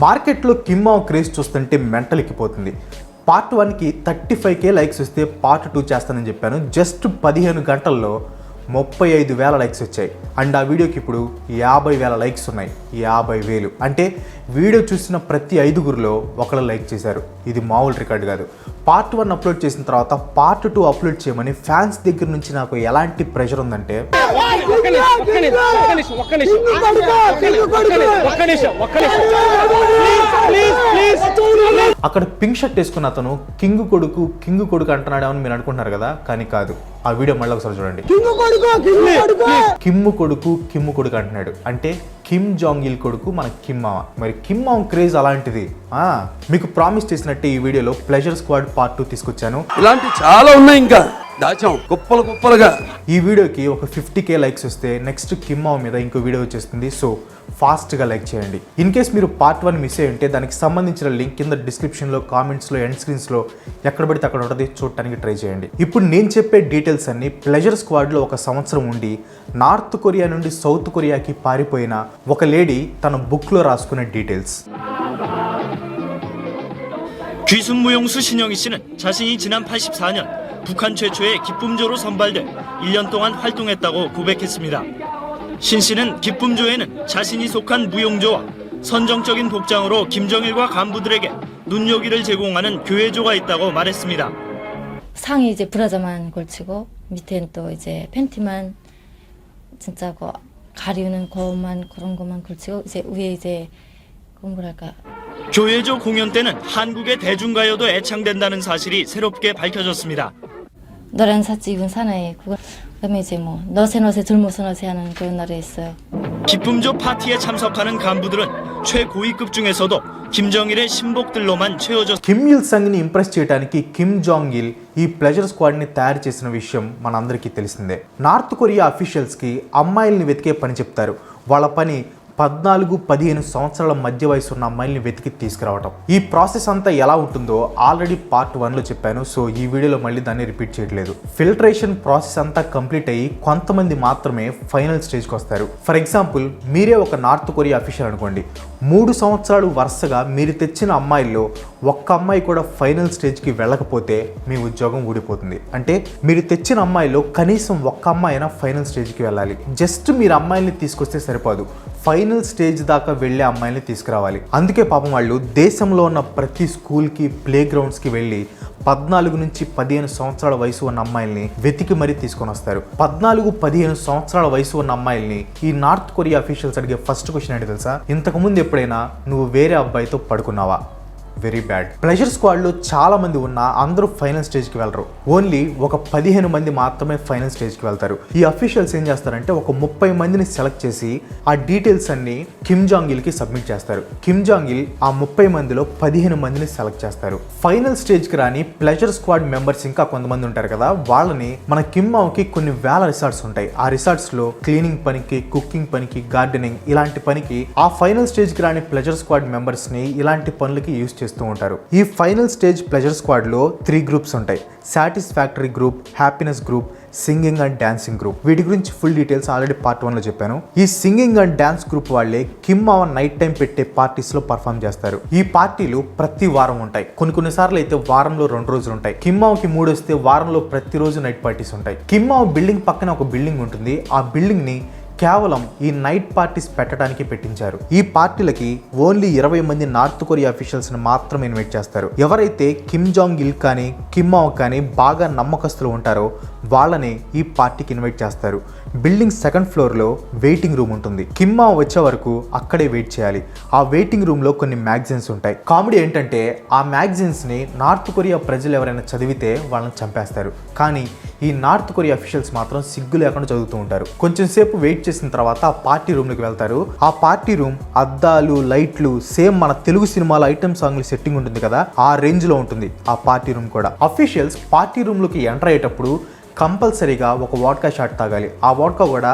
మార్కెట్లో కిమ్మావ్ క్రేజ్ చూస్తుంటే mental ఎక్కిపోతుంది. Part 1కి 35K లైక్స్ వస్తే పార్ట్ 2 చేస్తానని చెప్పాను. జస్ట్ 15 గంటల్లో 35,000 లైక్స్ వచ్చాయి. అండ్ ఆ వీడియోకి ఇప్పుడు 50,000 లైక్స్ ఉన్నాయి. 50,000 అంటే వీడియో చూసిన ప్రతి 5గురిలో ఒకరు లైక్ చేశారు. ఇది మామూలు రికార్డ్ కాదు. పార్ట్ 1 అప్లోడ్ చేసిన తర్వాత పార్ట్ 2 అప్లోడ్ చేయమని ఫ్యాన్స్ దగ్గర నుంచి నాకు ఎలాంటి ప్రెషర్ ఉందంటే, అక్కడ పింక్ షర్ట్ వేసుకున్న అతను కింగ్ కొడుకు అంటున్నాడు అని మీరు అనుకుంటున్నారు కదా, కానీ కాదు. ఆ వీడియో మళ్ళీ ఒకసారి చూడండి. కిమ్ కొడుకు అంటున్నాడు అంటే కిమ్ జాంగ్ ఇల్ కొడుకు మన కిమ్ మామ. మరి కిమ్ మామ క్రేజ్ అలాంటిది. మీకు ప్రామిస్ చేసినట్టే ఈ వీడియోలో ప్లెజర్ స్క్వాడ్ పార్ట్ 2 తీసుకొచ్చాను. ఇలాంటి చాలా ఉన్నాయి, ఇంకా దాచాం కుప్పలుగా. ఈ వీడియోకి ఒక 50K లైక్స్ వస్తే నెక్స్ట్ కిమ్ మామ మీద ఇంకో వీడియో వచ్చేస్తుంది. సో ఫాస్ట్గా లైక్ చేయండి. ఇన్ కేస్ మీరు పార్ట్ 1 మిస్ అయ్యి ఉంటే దానికి సంబంధించిన లింక్ కింద డిస్క్రిప్షన్లో, కామెంట్స్లో, ఎండ్ స్క్రీన్స్లో ఎక్కడ పడితే అక్కడ ఉంటుంది, చూడటానికి ట్రై చేయండి. ఇప్పుడు నేను చెప్పే డీటెయిల్స్ అన్ని ప్లెజర్ స్క్వాడ్లో 1 సంవత్సరం ఉండి నార్త్ కొరియా నుండి సౌత్ కొరియాకి పారిపోయిన ఒక లేడీ తన బుక్లో రాసుకునే డీటెయిల్స్. 귀순무용수 신영희 씨는 자신이 지난 84년 북한 최초의 기쁨조로 선발돼 1년 동안 활동했다고 고백했습니다. 신 씨는 기쁨조에는 자신이 속한 무용조와 선정적인 복장으로 김정일과 간부들에게 눈요기를 제공하는 교회조가 있다고 말했습니다. 상의 이제 브라자만 걸치고 밑에는 또 이제 팬티만 진짜 가리우는 그런 것만 걸치고 이제 위에 이제 뭐랄까 교회조 공연 때는 한국의 대중가요도 애창된다는 사실이 새롭게 밝혀졌습니다. 노란 사치 입은 사나이 그다음에 이제 뭐 너세 들모서 너세 하는 그런 노래 있어요. 기쁨조 파티에 참석하는 간부들은 최고위급 중에서도 김정일의 신복들로만 채워졌. కిమ్ ఇల్ సంగ్ని ఇంప్రెస్ చేయడానికి కిమ్ జాంగ్ ఇల్ ఈ ప్లెజర్ స్క్వాడ్ని తయారు చేసిన విషయం మనందరికీ తెలిసిందే. నార్త్ కొరియా అఫీషియల్స్కి అమ్మాయిల్ని వెతికే పని చెప్తారు. వాళ్ళ పని 14-15 సంవత్సరాల మధ్య వయసు ఉన్న అమ్మాయిల్ని వెతికి తీసుకురావటం. ఈ ప్రాసెస్ అంతా ఎలా ఉంటుందో ఆల్రెడీ పార్ట్ 1లో చెప్పాను. సో ఈ వీడియోలో మళ్ళీ దాన్ని రిపీట్ చేయట్లేదు. ఫిల్టరేషన్ ప్రాసెస్ అంతా కంప్లీట్ అయ్యి కొంతమంది మాత్రమే ఫైనల్ స్టేజ్కి వస్తారు. ఫర్ ఎగ్జాంపుల్, మీరే ఒక నార్త్ కొరియా అఫీషియల్ అనుకోండి. 3 సంవత్సరాలు వరుసగా మీరు తెచ్చిన అమ్మాయిల్లో ఒక్క అమ్మాయి కూడా ఫైనల్ స్టేజ్కి వెళ్ళకపోతే మీ ఉద్యోగం ఊడిపోతుంది. అంటే మీరు తెచ్చిన అమ్మాయిలో కనీసం ఒక్క అమ్మాయి అయినా ఫైనల్ స్టేజ్కి వెళ్ళాలి. జస్ట్ మీరు అమ్మాయిల్ని తీసుకొస్తే సరిపోదు, ఫైనల్ స్టేజ్ దాకా వెళ్ళే అమ్మాయిల్ని తీసుకురావాలి. అందుకే పాపం వాళ్ళు దేశంలో ఉన్న ప్రతి స్కూల్కి, ప్లే గ్రౌండ్స్కి వెళ్ళి 14-15 సంవత్సరాల వయసు ఉన్న అమ్మాయిల్ని వెతికి మరీ తీసుకొని వస్తారు. 14-15 సంవత్సరాల వయసు ఉన్న అమ్మాయిల్ని ఈ నార్త్ కొరియా అఫీషియల్స్ అడిగే ఫస్ట్ క్వశ్చన్ ఏంటి తెలుసా? ఇంతకుముందు ఎప్పుడైనా నువ్వు వేరే అబ్బాయితో పడుకున్నావా? Very bad. ప్లెజర్ స్క్వాడ్లో చాలా మంది ఉన్నా అందరూ ఫైనల్ స్టేజ్కి వెళ్ళరు. ఓన్లీ ఒక 15 మంది మాత్రమే ఫైనల్ స్టేజ్కి వెళ్తారు. ఈ అఫీషియల్స్ ఏం చేస్తారంటే ఒక 30 మందిని సెలెక్ట్ చేసి ఆ డీటెయిల్స్ అన్ని కిమ్ జాంగ్ ఇల్కి సబ్మిట్ చేస్తారు. కిమ్ జాంగ్ ఇల్ ఆ 30 మందిలో 15 మందిని సెలెక్ట్ చేస్తారు. ఫైనల్ స్టేజ్కి రాని ప్లెజర్ స్క్వాడ్ మెంబర్స్ ఇంకా కొంతమంది ఉంటారు కదా, వాళ్ళని మన కిమ్ మామ్కి కొన్ని వేల రిసార్ట్స్ ఉంటాయి. ఆ రిసార్ట్స్లో క్లీనింగ్ పనికి, కుకింగ్ పనికి, గార్డెనింగ్ ఇలాంటి పనికి ఆ ఫైనల్ స్టేజ్కి రాని ప్లెజర్ స్క్వాడ్ మెంబర్స్ని ఇలాంటి పనులకి యూజ్ చేస్తారు. ఈ ఫైనల్ స్టేజ్ ప్లెజర్ స్క్వాడ్ లో 3 గ్రూప్స్ ఉంటాయి. Satisfactory group, happiness group, singing and dancing group. వీటి గురించి ఫుల్ డీటెయిల్స్ ఆల్రెడీ పార్ట్ 1లో చెప్పాను. ఈ సింగింగ్ అండ్ డాన్స్ గ్రూప్ వాళ్ళే కిమ్ మామ నైట్ టైం పెట్టే పార్టీస్ లో పర్ఫామ్ చేస్తారు. ఈ పార్టీలు ప్రతి వారం ఉంటాయి. కొన్నిసార్లు అయితే వారంలో 2 రోజులు ఉంటాయి. కిమ్ మామకి మూడు వస్తే వారంలో ప్రతిరోజు నైట్ పార్టీస్ ఉంటాయి. కిమ్ మామ బిల్డింగ్ పక్కన ఒక బిల్డింగ్ ఉంటుంది. ఆ బిల్డింగ్ ని కేవలం ఈ నైట్ పార్టీస్ పెట్టడానికి పెట్టించారు. ఈ పార్టీలకి ఓన్లీ 20 మంది నార్త్ కొరియా అఫీషియల్స్ ని మాత్రమే ఇన్వైట్ చేస్తారు. ఎవరైతే కిమ్ జాంగ్ ఇల్ కానీ కిమ్ మావ్ కానీ బాగా నమ్మకస్తులు ఉంటారో వాళ్ళని ఈ పార్టీకి ఇన్వైట్ చేస్తారు. బిల్డింగ్ 2nd ఫ్లోర్లో వెయిటింగ్ రూమ్ ఉంటుంది. కిమ్ మావ్ వచ్చే వరకు అక్కడే వెయిట్ చేయాలి. ఆ వెయిటింగ్ రూమ్ లో కొన్ని మ్యాగజైన్స్ ఉంటాయి. కామెడీ ఏంటంటే ఆ మ్యాగజైన్స్ ని నార్త్ కొరియా ప్రజలు ఎవరైనా చదివితే వాళ్ళని చంపేస్తారు. కానీ ఈ నార్త్ కొరియా అఫీషియల్స్ మాత్రం సిగ్గు లేకుండా చదువుతూ ఉంటారు. కొంచెం సేపు వెయిట్ చేసిన తర్వాత ఆ పార్టీ రూమ్ లోకి వెళ్తారు. ఆ పార్టీ రూమ్ అద్దాలు, లైట్లు సేమ్ మన తెలుగు సినిమాల ఐటమ్ సాంగ్ల సెట్టింగ్ ఉంటుంది కదా, ఆ రేంజ్ లో ఉంటుంది ఆ పార్టీ రూమ్ కూడా. అఫీషియల్స్ పార్టీ రూమ్ లోకి ఎంటర్ అయ్యేటప్పుడు కంపల్సరీగా ఒక వాడ్కా షాట్ తాగాలి. ఆ వాడ్కా కూడా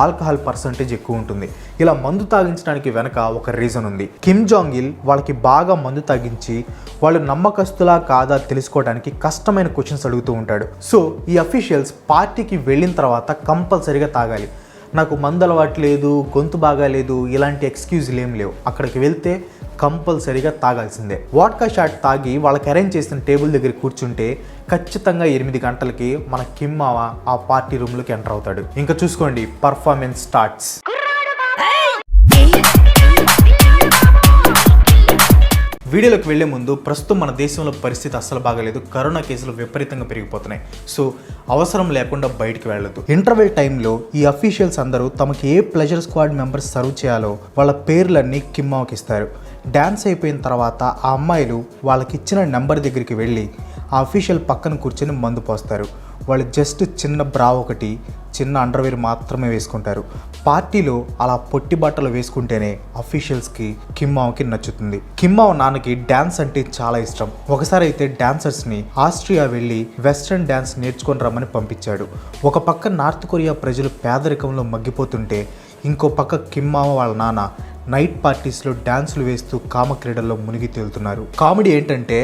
ఆల్కహాల్ పర్సంటేజ్ ఎక్కువ ఉంటుంది. ఇలా మందు తాగించడానికి వెనక ఒక రీజన్ ఉంది. కిమ్ జాంగ్ ఇల్ వాళ్ళకి బాగా మందు తాగించి వాళ్ళు నమ్మకస్తులా కాదా తెలుసుకోవడానికి కష్టమైన క్వశ్చన్స్ అడుగుతూ ఉంటాడు. సో ఈ అఫీషియల్స్ పార్టీకి వెళ్ళిన తర్వాత కంపల్సరీగా తాగాలి. నాకు మందు అలవాటు లేదు, గొంతు బాగా లేదు, ఇలాంటి ఎక్స్క్యూజ్లు ఏం లేవు. అక్కడికి వెళ్తే కంపల్సరీగా తాగాల్సిందే. వాడ్కా షాట్ తాగి వాళ్ళకి అరేంజ్ చేసిన టేబుల్ దగ్గర కూర్చుంటే ఖచ్చితంగా 8 గంటలకి మన కిమ్ మావ ఆ పార్టీ రూమ్లోకి ఎంటర్ అవుతాడు. ఇంకా చూసుకోండి, పర్ఫార్మెన్స్ స్టార్ట్స్. వీడియోలోకి వెళ్లే ముందు ప్రస్తుతం మన దేశంలో పరిస్థితి అస్సలు బాగాలేదు. కరోనా కేసులు విపరీతంగా పెరిగిపోతున్నాయి. సో అవసరం లేకుండా బయటికి వెళ్ళదు. ఇంటర్వెల్ టైంలో ఈ అఫీషియల్స్ అందరూ తమకి ఏ ప్లెజర్ స్క్వాడ్ మెంబర్స్ సర్వ్ చేయాలో వాళ్ళ పేర్లన్నీ కిమ్ మావకి ఇస్తారు. డ్యాన్స్ అయిపోయిన తర్వాత ఆ అమ్మాయిలు వాళ్ళకి ఇచ్చిన నెంబర్ దగ్గరికి వెళ్ళి ఆ అఫీషియల్ పక్కన కూర్చొని మందు పోస్తారు. వాళ్ళు జస్ట్ చిన్న బ్రా ఒకటి, చిన్న అండర్వేర్ మాత్రమే వేసుకుంటారు. పార్టీలో అలా పొట్టి బట్టలు వేసుకుంటేనే అఫీషియల్స్కి కిమ్ మావకి నచ్చుతుంది. కిమ్ మావ నాన్నకి డ్యాన్స్ అంటే చాలా ఇష్టం. ఒకసారి అయితే డాన్సర్స్ని ఆస్ట్రియా వెళ్ళి వెస్ట్రన్ డ్యాన్స్ నేర్చుకొని రమ్మని పంపించాడు. ఒక పక్క నార్త్ కొరియా ప్రజలు పేదరికంలో మగ్గిపోతుంటే ఇంకో పక్క కిమ్ మావ వాళ్ళ నాన్న నైట్ పార్టీస్లో డ్యాన్సులు వేస్తూ కామక్రీడల్లో మునిగి తేలుతున్నారు. కామెడీ ఏంటంటే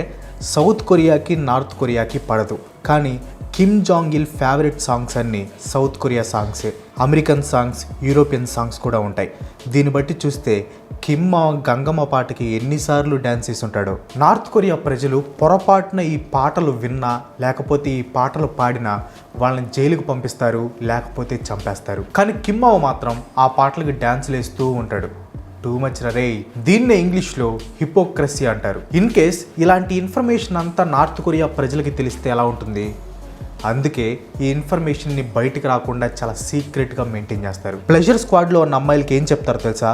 సౌత్ కొరియాకి నార్త్ కొరియాకి పడదు, కానీ కిమ్ జాంగ్ ఇల్ ఫేవరెట్ సాంగ్స్ అన్నీ సౌత్ కొరియా సాంగ్సే. అమెరికన్ సాంగ్స్, యూరోపియన్ సాంగ్స్ కూడా ఉంటాయి. దీన్ని బట్టి చూస్తే కిమ్ మావ గంగమ్మ పాటకి ఎన్నిసార్లు డ్యాన్స్ చేసి ఉంటాడో. నార్త్ కొరియా ప్రజలు పొరపాటున ఈ పాటలు విన్నా లేకపోతే ఈ పాటలు పాడినా వాళ్ళని జైలుకు పంపిస్తారు, లేకపోతే చంపేస్తారు. కానీ కిమ్ మావ మాత్రం ఆ పాటలకి డ్యాన్స్లు వేస్తూ ఉంటాడు. టూ మచ్ రే. దీన్నే ఇంగ్లీష్లో హిపోక్రసీ అంటారు. ఇన్ కేస్ ఇలాంటి ఇన్ఫర్మేషన్ అంతా నార్త్ కొరియా ప్రజలకి తెలిస్తే ఎలా ఉంటుంది? అందుకే ఈ ఇన్ఫర్మేషన్ని బయటికి రాకుండా చాలా సీక్రెట్గా మెయింటైన్ చేస్తారు. ప్లెజర్ స్క్వాడ్లో ఉన్న అమ్మాయిలకి ఏం చెప్తారో తెలుసా?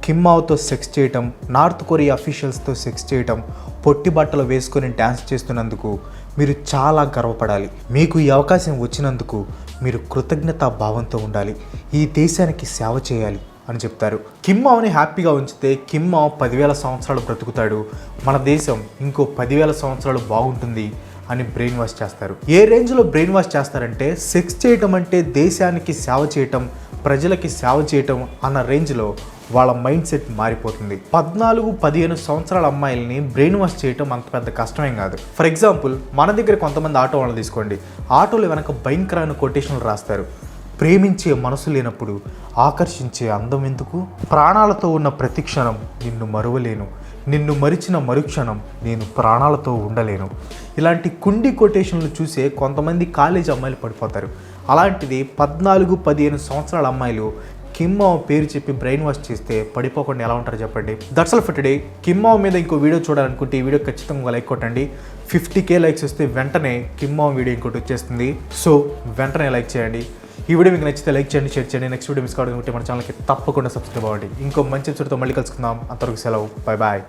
కిమ్ మావతో సెక్స్ చేయటం, నార్త్ కొరియా అఫీషియల్స్తో సెక్స్ చేయటం, పొట్టి బట్టలు వేసుకొని డ్యాన్స్ చేస్తున్నందుకు మీరు చాలా గర్వపడాలి. మీకు ఈ అవకాశం వచ్చినందుకు మీరు కృతజ్ఞతా భావంతో ఉండాలి. ఈ దేశానికి సేవ చేయాలి అని చెప్తారు. కిమ్ మావని హ్యాపీగా ఉంచితే కిమ్ మావ 10,000 సంవత్సరాలు బ్రతుకుతాడు, మన దేశం ఇంకో 10,000 సంవత్సరాలు బాగుంటుంది అని బ్రెయిన్ వాష్ చేస్తారు. ఏ రేంజ్లో బ్రెయిన్ వాష్ చేస్తారంటే సెక్స్ చేయటం అంటే దేశానికి సేవ చేయటం, ప్రజలకి సేవ చేయటం అన్న రేంజ్లో వాళ్ళ మైండ్ సెట్ మారిపోతుంది. 14-15 సంవత్సరాల అమ్మాయిల్ని బ్రెయిన్ వాష్ చేయటం అంత పెద్ద కష్టమేం కాదు. ఫర్ ఎగ్జాంపుల్, మన దగ్గర కొంతమంది ఆటో వాళ్ళని తీసుకోండి. ఆటోలు వెనక భయంకరమైన కొటేషన్లు రాస్తారు. ప్రేమించే మనసు లేనప్పుడు ఆకర్షించే అందం ఎందుకు? ప్రాణాలతో ఉన్న ప్రతి క్షణం నిన్ను మరువలేను, నిన్ను మరిచిన మరుక్షణం నేను ప్రాణాలతో ఉండలేను. ఇలాంటి కుండి కొటేషన్లు చూసే కొంతమంది కాలేజ్ అమ్మాయిలు పడిపోతారు. అలాంటిది 14-15 సంవత్సరాల అమ్మాయిలు కిమ్ మావ పేరు చెప్పి బ్రెయిన్ వాష్ చేస్తే పడిపోకుండా ఎలా ఉంటారు చెప్పండి. That's all for today. Kim మావ మీద ఇంకో వీడియో చూడాలనుకుంటే ఈ వీడియో ఖచ్చితంగా లైక్ కొట్టండి. 50K లైక్స్ వస్తే వెంటనే కిమ్ మావ వీడియో ఇంకోటి వచ్చేస్తుంది. సో వెంటనే లైక్ చేయండి. ఈ వీడియో మీకు నచ్చితే లైక్ చేయండి, షేర్ చేయండి. నెక్స్ట్ వీడియో మిస్ కావాలనుకుంటే మన ఛానల్కి తప్పకుండా సబ్స్క్రైబ్ అవ్వండి. ఇంకో మంచి ఎపిసోడ్తో మళ్ళీ కలుసుకుందాం. అంతవరకు సెలవు. Bye bye.